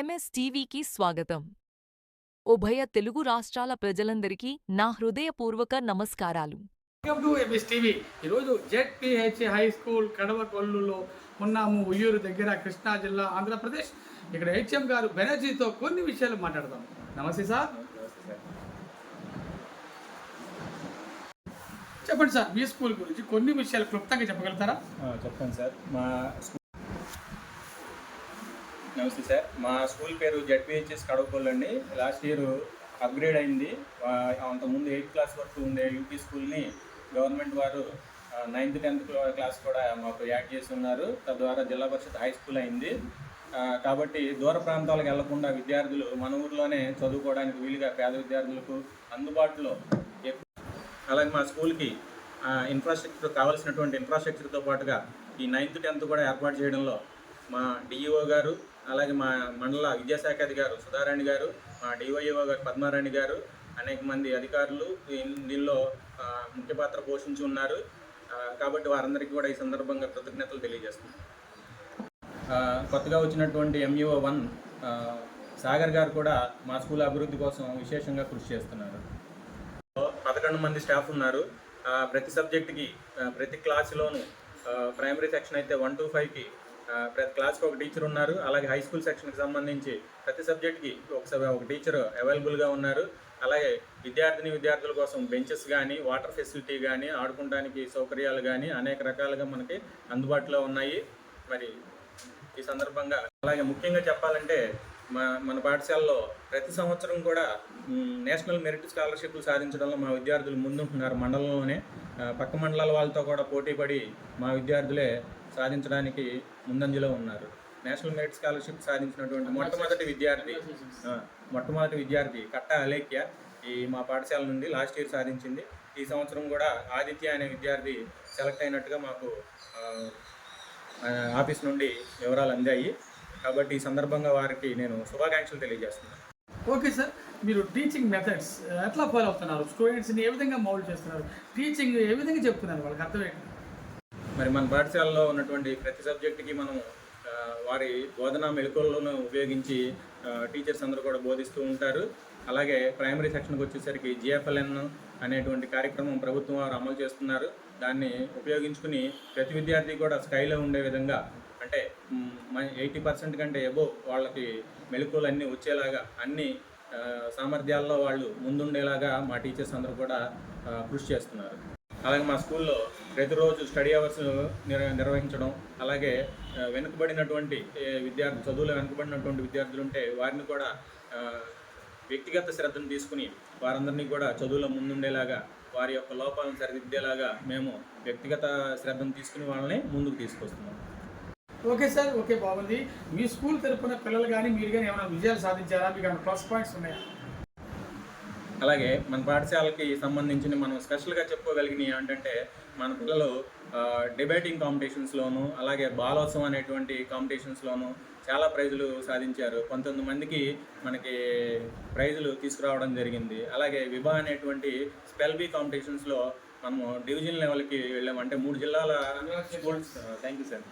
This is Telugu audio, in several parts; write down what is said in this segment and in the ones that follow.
ఎంఎస్ టీవీకి స్వాగతం. ఉభయ తెలుగు రాష్ట్రాల ప్రజలందరికీ నా హృదయపూర్వక నమస్కారాలు. Welcome to MS TV. ఈరోజు జెడ్పిహెచ్ హై స్కూల్ కడవ కొల్లులో ఉన్నాము, ఉయ్యూరు దగ్గర, కృష్ణా జిల్లా, ఆంధ్రప్రదేశ్. ఇక్కడ హెచ్ఎం గారు బెనర్జీతో కొన్ని విషయాలు మాట్లాడదాం. నమస్తే సార్. చెప్పండి సార్, మీ స్కూల్ గురించి కొన్ని విషయాలు క్లుప్తంగా చెప్పగలుగుతారా? చెప్తాను సార్. నమస్తే సార్. మా స్కూల్ పేరు జెడ్పిహెచ్ఎస్ కడవకొల్లు అండి. లాస్ట్ ఇయర్ అప్గ్రేడ్ అయింది. అంతకుముందు 8th క్లాస్ వరకు ఉండే యూపీ స్కూల్ని గవర్నమెంట్ వారు 9th 10th క్లాస్ కూడా మాకు యాడ్ చేసి ఉన్నారు. తద్వారా జిల్లా పరిషత్ హై స్కూల్ అయింది. కాబట్టి దూర ప్రాంతాలకు వెళ్లకుండా విద్యార్థులు మన ఊర్లోనే చదువుకోవడానికి వీలుగా పేద విద్యార్థులకు అందుబాటులో అలాగే మా స్కూల్కి ఇన్ఫ్రాస్ట్రక్చర్ కావాల్సినటువంటి ఇన్ఫ్రాస్ట్రక్చర్తో పాటుగా ఈ 9th 10th కూడా ఏర్పాటు చేయడంలో మా డిఈఓ గారు, అలాగే మా మండల విద్యాశాఖ అధికారు సుధారాణి గారు, మా డివైఓ గారు పద్మారాణి గారు, అనేక మంది అధికారులు దీనిలో ముఖ్య పాత్ర పోషించి ఉన్నారు. కాబట్టి వారందరికీ కూడా ఈ సందర్భంగా కృతజ్ఞతలు తెలియజేస్తున్నాను. కొత్తగా వచ్చినటువంటి ఎంఈఓ 1 సాగర్ గారు కూడా మా స్కూల్ అభివృద్ధి కోసం విశేషంగా కృషి చేస్తున్నారు. 11 మంది స్టాఫ్ ఉన్నారు. ప్రతి సబ్జెక్టుకి ప్రతి క్లాసులోనూ ప్రైమరీ సెక్షన్ అయితే 1 to 5కి ప్రతి క్లాస్కి ఒక టీచర్ ఉన్నారు. అలాగే హై స్కూల్ సెక్షన్కి సంబంధించి ప్రతి సబ్జెక్ట్కి ఒక టీచర్ అవైలబుల్గా ఉన్నారు. అలాగే విద్యార్థుల కోసం బెంచెస్ కానీ, వాటర్ ఫెసిలిటీ కానీ, ఆడుకోవడానికి సౌకర్యాలు కానీ అనేక రకాలుగా మనకి అందుబాటులో ఉన్నాయి. మరి ఈ సందర్భంగా అలాగే ముఖ్యంగా చెప్పాలంటే మన పాఠశాలలో ప్రతి సంవత్సరం కూడా నేషనల్ మెరిట్ స్కాలర్షిప్లు సాధించడంలో మా విద్యార్థులు ముందుంటున్నారు. మండలంలోనే పక్క మండలాల వాళ్ళతో కూడా పోటీపడి మా విద్యార్థులే సాధించడానికి ముందంజలో ఉన్నారు. నేషనల్ మెరిట్ స్కాలర్షిప్ సాధించినటువంటి మొట్టమొదటి విద్యార్థి కట్ట అలేఖ్య ఈ మా పాఠశాల నుండి లాస్ట్ ఇయర్ సాధించింది. ఈ సంవత్సరం కూడా ఆదిత్య అనే విద్యార్థి సెలెక్ట్ అయినట్టుగా మాకు ఆఫీస్ నుండి వివరాలు అందాయి. కాబట్టి ఈ సందర్భంగా వారికి నేను శుభాకాంక్షలు తెలియజేస్తున్నాను. ఓకే సార్, మీరు టీచింగ్ మెథడ్స్ ఎట్లా ఫాలో అవుతున్నారు? స్టూడెంట్స్ని ఏ విధంగా మౌల్డ్ చేస్తున్నారు? టీచింగ్ ఏ విధంగా చెప్తున్నారు వాళ్ళకి అర్థమేంటి? మరి మన పాఠశాలలో ఉన్నటువంటి ప్రతి సబ్జెక్టుకి మనం వారి బోధనా మెళకువలను ఉపయోగించి టీచర్స్ అందరూ కూడా బోధిస్తూ ఉంటారు. అలాగే ప్రైమరీ సెక్షన్కి వచ్చేసరికి జిఎఫ్ఎల్ఎన్ అనేటువంటి కార్యక్రమం ప్రభుత్వం వారు అమలు చేస్తున్నారు. దాన్ని ఉపయోగించుకుని ప్రతి విద్యార్థి కూడా స్కైలో ఉండే విధంగా, అంటే 80% కంటే ఎబో వాళ్ళకి మెళకువలు అన్నీ వచ్చేలాగా, అన్ని సామర్థ్యాల్లో వాళ్ళు ముందుండేలాగా మా టీచర్స్ అందరూ కూడా కృషి చేస్తున్నారు. అలాగే మా స్కూల్లో ప్రతిరోజు స్టడీ అవర్స్ నిర్వహించడం, అలాగే వెనుకబడినటువంటి చదువులో వెనుకబడినటువంటి విద్యార్థులు ఉంటే వారిని కూడా వ్యక్తిగత శ్రద్ధను తీసుకుని వారందరినీ కూడా చదువులో ముందుండేలాగా, వారి యొక్క లోపాలను సరిదిద్దేలాగా మేము వ్యక్తిగత శ్రద్ధను తీసుకుని వాళ్ళని ముందుకు తీసుకొస్తున్నాం. ఓకే సార్, ఓకే, బాగుంది. మీ స్కూల్ తరఫున పిల్లలు కానీ మీరు కానీ ఏమైనా విజయాలు సాధించారా? మీకు ఏమైనా ప్లస్ పాయింట్స్ ఉన్నాయా? అలాగే మన పాఠశాలకి సంబంధించిన మనం స్పెషల్గా చెప్పుకోగలిగినవి ఏంటంటే, మన పిల్లలు డిబేటింగ్ కాంపిటీషన్స్లోను, అలాగే బాలోత్సవం అనేటువంటి కాంపిటీషన్స్లోను చాలా ప్రైజులు సాధించారు. 19 మందికి మనకి ప్రైజులు తీసుకురావడం జరిగింది. అలాగే విభా అనేటువంటి స్పెల్ బీ కాంపిటీషన్స్లో మనము డివిజన్ లెవెల్కి వెళ్ళాము. అంటే 3 జిల్లాల స్కూల్స్, థ్యాంక్ యూ సార్,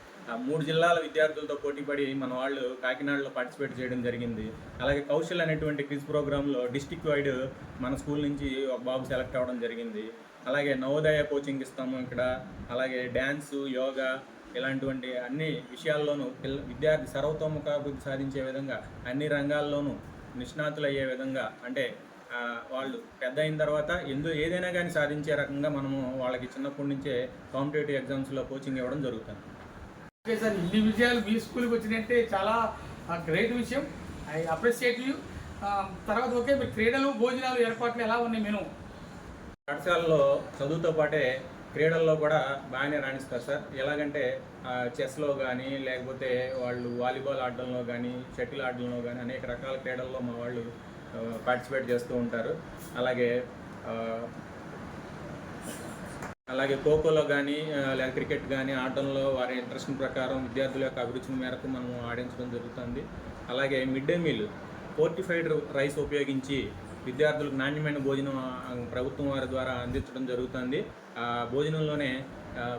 3 జిల్లాల విద్యార్థులతో పోటీపడి మన వాళ్ళు కాకినాడలో పార్టిసిపేట్ చేయడం జరిగింది. అలాగే కౌశల్ అనేటువంటి క్విజ్ ప్రోగ్రాంలో డిస్టిక్ వైడ్ మన స్కూల్ నుంచి ఒక బాబు సెలెక్ట్ అవ్వడం జరిగింది. అలాగే నవోదయ కోచింగ్ ఇస్తాము ఇక్కడ. అలాగే డ్యాన్సు, యోగా ఇలాంటివంటి అన్ని విషయాల్లోనూ విద్యార్థి సర్వతోముఖాభివృద్ధి సాధించే విధంగా, అన్ని రంగాల్లోనూ నిష్ణాతులు అయ్యే విధంగా, అంటే వాళ్ళు పెద్ద అయిన తర్వాత ఏదైనా కానీ సాధించే రకంగా మనము వాళ్ళకి చిన్నప్పటి నుంచే కాంపిటేటివ్ ఎగ్జామ్స్లో కోచింగ్ ఇవ్వడం జరుగుతుంది. ఓకే సార్, ఇన్ని విజయాలు మీ స్కూల్కి వచ్చినట్టే చాలా గ్రేట్ విషయం. I appreciate you. తర్వాత ఓకే, మీ క్రీడలు, భోజనాలు ఏర్పాట్లు ఎలా ఉన్నాయి? మేము పాఠశాలలో చదువుతో పాటే క్రీడల్లో కూడా బాగానే రాణిస్తారు సార్. ఎలాగంటే చెస్లో కానీ, లేకపోతే వాళ్ళు వాలీబాల్ ఆడడంలో కానీ, షటిల్ ఆడడంలో కానీ అనేక రకాల క్రీడల్లో మా వాళ్ళు పార్టిసిపేట్ చేస్తూ ఉంటారు. అలాగే ఖోఖోలో కానీ, లేదా క్రికెట్ కానీ ఆడటంలో వారి ఇంట్రెస్ట్ ప్రకారం విద్యార్థుల యొక్క అభిరుచి మేరకు మనం ఆడించడం జరుగుతుంది. అలాగే mid day meal fortified rice ఉపయోగించి విద్యార్థులకు నాణ్యమైన భోజనం ప్రభుత్వం వారి ద్వారా అందించడం జరుగుతుంది. ఆ భోజనంలోనే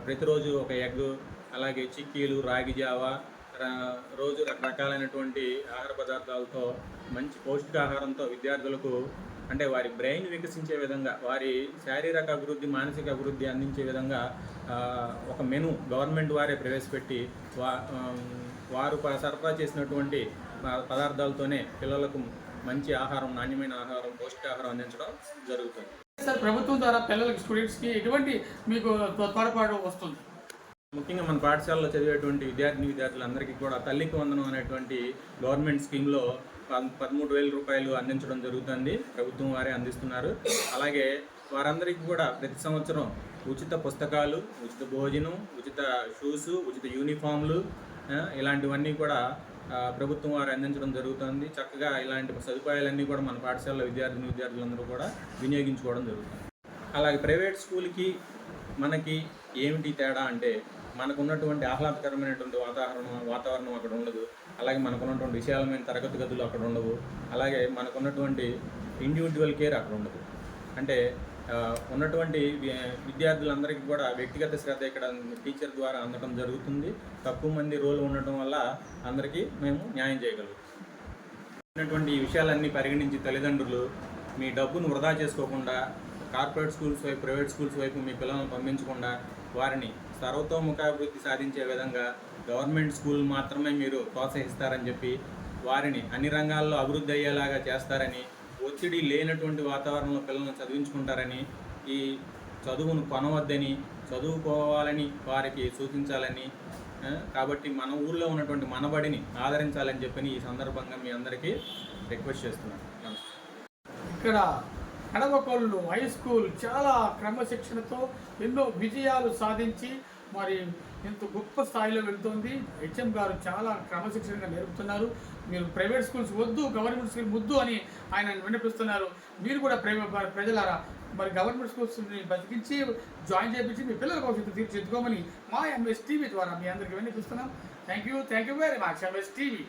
ప్రతిరోజు ఒక ఎగ్, అలాగే చిక్కీలు, రాగి జావా, రోజు రకరకాలైనటువంటి ఆహార పదార్థాలతో మంచి పౌష్టికాహారంతో విద్యార్థులకు అంటే వారి బ్రెయిన్ వికసించే విధంగా, వారి శారీరక అభివృద్ధి, మానసిక అభివృద్ధి అందించే విధంగా ఒక మెను గవర్నమెంట్ వారే ప్రవేశపెట్టి వారు సరఫరా చేసినటువంటి పదార్థాలతోనే పిల్లలకు మంచి ఆహారం, నాణ్యమైన ఆహారం, పౌష్టికాహారం అందించడం జరుగుతుంది. సార్, ప్రభుత్వం ద్వారా పిల్లలకి, స్టూడెంట్స్కి ఎటువంటి మీకు తోడ్పాటు వస్తుంది? ముఖ్యంగా మన పాఠశాలలో చదివేటువంటి విద్యార్థులందరికీ కూడా తల్లికి వందనం అనేటువంటి గవర్నమెంట్ స్కీమ్లో 13,000 రూపాయలు అందించడం జరుగుతుంది. ప్రభుత్వం వారే అందిస్తున్నారు. అలాగే వారందరికీ కూడా ప్రతి సంవత్సరం ఉచిత పుస్తకాలు, ఉచిత భోజనం, ఉచిత షూస్, ఉచిత యూనిఫామ్లు ఇలాంటివన్నీ కూడా ప్రభుత్వం వారు అందించడం జరుగుతుంది. చక్కగా ఇలాంటి సదుపాయాలన్నీ కూడా మన పాఠశాలలో విద్యార్థులందరూ కూడా వినియోగించుకోవడం జరుగుతుంది. అలాగే ప్రైవేట్ స్కూల్కి మనకి ఏమిటి తేడా అంటే, మనకున్నటువంటి ఆహ్లాదకరమైనటువంటి వాతావరణం అక్కడ ఉండదు. అలాగే మనకున్నటువంటి విశాలమైన తరగతి గదులు అక్కడ ఉండవు. అలాగే మనకున్నటువంటి ఇండివిజువల్ కేర్ అక్కడ ఉండదు. అంటే ఉన్నటువంటి విద్యార్థులందరికీ కూడా వ్యక్తిగత శ్రద్ధ ఇక్కడ టీచర్ ద్వారా అందడం జరుగుతుంది. తక్కువ మంది రోల్ ఉండటం వల్ల అందరికీ మేము న్యాయం చేయగలుగుతాం. ఈ విషయాలన్నీ పరిగణించి తల్లిదండ్రులు మీ డబ్బును వృధా చేసుకోకుండా కార్పొరేట్ స్కూల్స్ వైపు, ప్రైవేట్ స్కూల్స్ వైపు మీ పిల్లలను పంపించకుండా వారిని సర్వతోముఖాభివృద్ధి సాధించే విధంగా గవర్నమెంట్ స్కూల్ మాత్రమే మీరు ప్రోత్సహిస్తారని చెప్పి, వారిని అన్ని రంగాల్లో అభివృద్ధి అయ్యేలాగా చేస్తారని, ఒత్తిడి లేనటువంటి వాతావరణంలో పిల్లలను చదివించుకుంటారని, ఈ చదువును కొనవద్దని, చదువుకోవాలని వారికి సూచించాలని, కాబట్టి మన ఊళ్ళో ఉన్నటువంటి మనబడిని ఆదరించాలని చెప్పని ఈ సందర్భంగా మీ అందరికీ రిక్వెస్ట్ చేస్తున్నాను. ఇక్కడ కడవకొల్లు హై స్కూల్ చాలా క్రమశిక్షణతో ఎన్నో విజయాలు సాధించి మరి ఎంతో గొప్ప స్థాయిలో వెళ్తుంది. హెచ్ఎం గారు చాలా క్రమశిక్షణగా నేర్పుతున్నారు. మీరు ప్రైవేట్ స్కూల్స్ వద్దు, గవర్నమెంట్ స్కూల్ ముద్దు అని ఆయన వినిపిస్తున్నారు. మీరు కూడా ప్రజలారా మరి గవర్నమెంట్ స్కూల్స్ని బతికించి జాయిన్ చేయించి మీ పిల్లల భవిష్యత్తు తీర్చిదిద్దుకోమని మా ఎంఎస్ టీవీ ద్వారా మీ అందరికీ వినిపిస్తున్నాం. Thank you very much MS TV.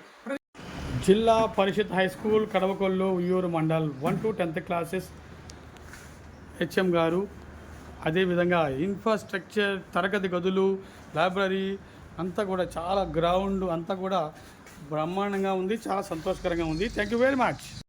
Zilla Parishad high school Kadavakollu, Uyyuru mandal 1 to 10th classes HM గారు, అదేవిధంగా ఇన్ఫ్రాస్ట్రక్చర్, తరగతి గదులు, లైబ్రరీ అంతా కూడా చాలా గ్రౌండ్ అంతా కూడా బ్రహ్మాండంగా ఉంది. చాలా సంతోషకరంగా ఉంది. Thank you very much.